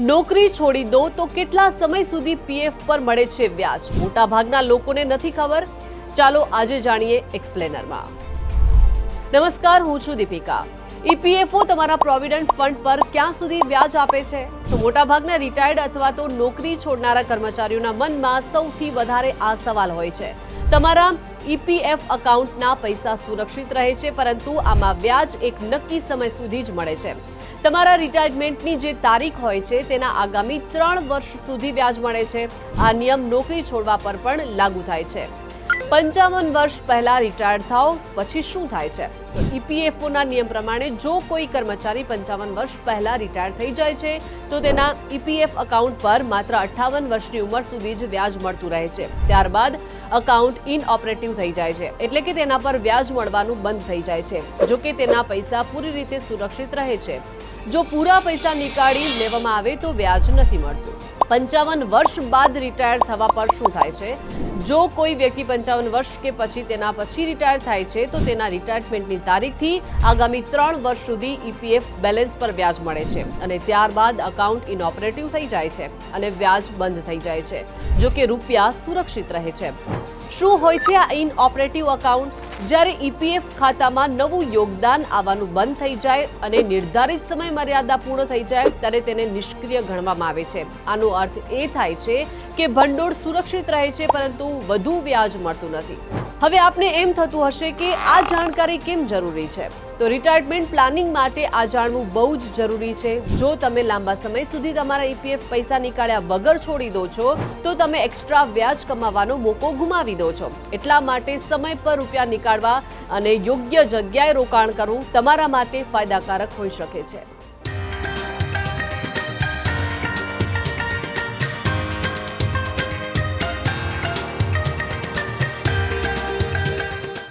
નોકરી છોડી દો તો કેટલા સમય સુધી પીએફ પર મળે છે વ્યાજ? મોટાભાગના લોકોને નથી ખબર. ચાલો આજે જાણીએ એક્સપ્લેનરમાં. નમસ્કાર, હું છું દીપિકા. ઈપીએફઓ તમારા પ્રોવિડન્ટ ફંડ પર ક્યાં સુધી વ્યાજ આપે છે? તો મોટાભાગના રિટાયર્ડ અથવા તો નોકરી છોડનારા કર્મચારીઓના મનમાં સૌથી વધારે આ સવાલ હોય છે. તમારા ઈપીએફ એકાઉન્ટના પૈસા સુરક્ષિત રહે છે, પરંતુ આમાં વ્યાજ એક નક્કી સમય સુધી જ મળે છે. તમારા રિટાયરમેન્ટની જે તારીખ હોય છે તેના આગામી 3 વર્ષ સુધી વ્યાજ મળે છે. આ નિયમ નોકરી છોડવા પર પણ લાગુ થાય છે. 55 વર્ષ પહેલા રિટાયર્ડ થાઓ પછી શું થાય છે? તો ઈપીએફઓના નિયમ પ્રમાણે જો કોઈ કર્મચારી 55 વર્ષ પહેલા રિટાયર થઈ જાય છે તો તેના ઈપીએફ એકાઉન્ટ પર માત્ર 58 વર્ષની ઉંમર સુધી જ વ્યાજ મળતું રહે છે. ત્યારબાદ એકાઉન્ટ ઇનઓપરેટિવ થઈ જાય છે, એટલે કે તેના પર વ્યાજ મળવાનું બંધ થઈ જાય છે. જો કે તેના પૈસા પૂરી રીતે સુરક્ષિત રહે છે. જો પૂરા પૈસા નીકાળી લેવામાં આવે તો વ્યાજ નથી મળતું. 55 વર્ષ બાદ રિટાયર થવા પર શું થાય છે? જો કોઈ વ્યક્તિ 55 વર્ષ કે પછી તેના પછી રિટાયર થાય છે તો તેના રિટાયરમેન્ટની તારીખથી આગામી 3 વર્ષ સુધી ઈપીએફ બેલેન્સ પર વ્યાજ મળે છે અને ત્યારબાદ એકાઉન્ટ ઇનઓપરેટિવ થઈ જાય છે અને વ્યાજ બંધ થઈ જાય છે. જો કે રૂપિયા સુરક્ષિત રહે છે. શું હોય છે આ ઇનઓપરેટિવ એકાઉન્ટ? જ્યારે ઈપીએફ ખાતામાં નવું યોગદાન આવવાનું બંધ થઈ જાય અને નિર્ધારિત સમય મર્યાદા પૂર્ણ થઈ જાય ત્યારે તેને નિષ્ક્રિય ગણવામાં આવે છે. આનો અર્થ એ થાય છે કે ભંડોળ સુરક્ષિત રહે છે, પરંતુ વધુ વ્યાજ મળતું નથી. હવે આપને એમ થતું હશે કે આ જાણકારી કેમ જરૂરી છે? તો રિટાયરમેન્ટ પ્લાનિંગ માટે આ જાણવું બહુ જ જરૂરી છે. જો તમે લાંબા સમય સુધી તમારા ઈપીએફ પૈસા નીકાળ્યા વગર છોડી દો છો તો તમે એક્સ્ટ્રા વ્યાજ કમાવાનો મોકો ગુમાવી દો છો. એટલા માટે સમય પર રૂપિયા નીકાળવા અને યોગ્ય જગ્યાએ રોકાણ કરવું તમારા માટે ફાયદાકારક હોઈ શકે છે.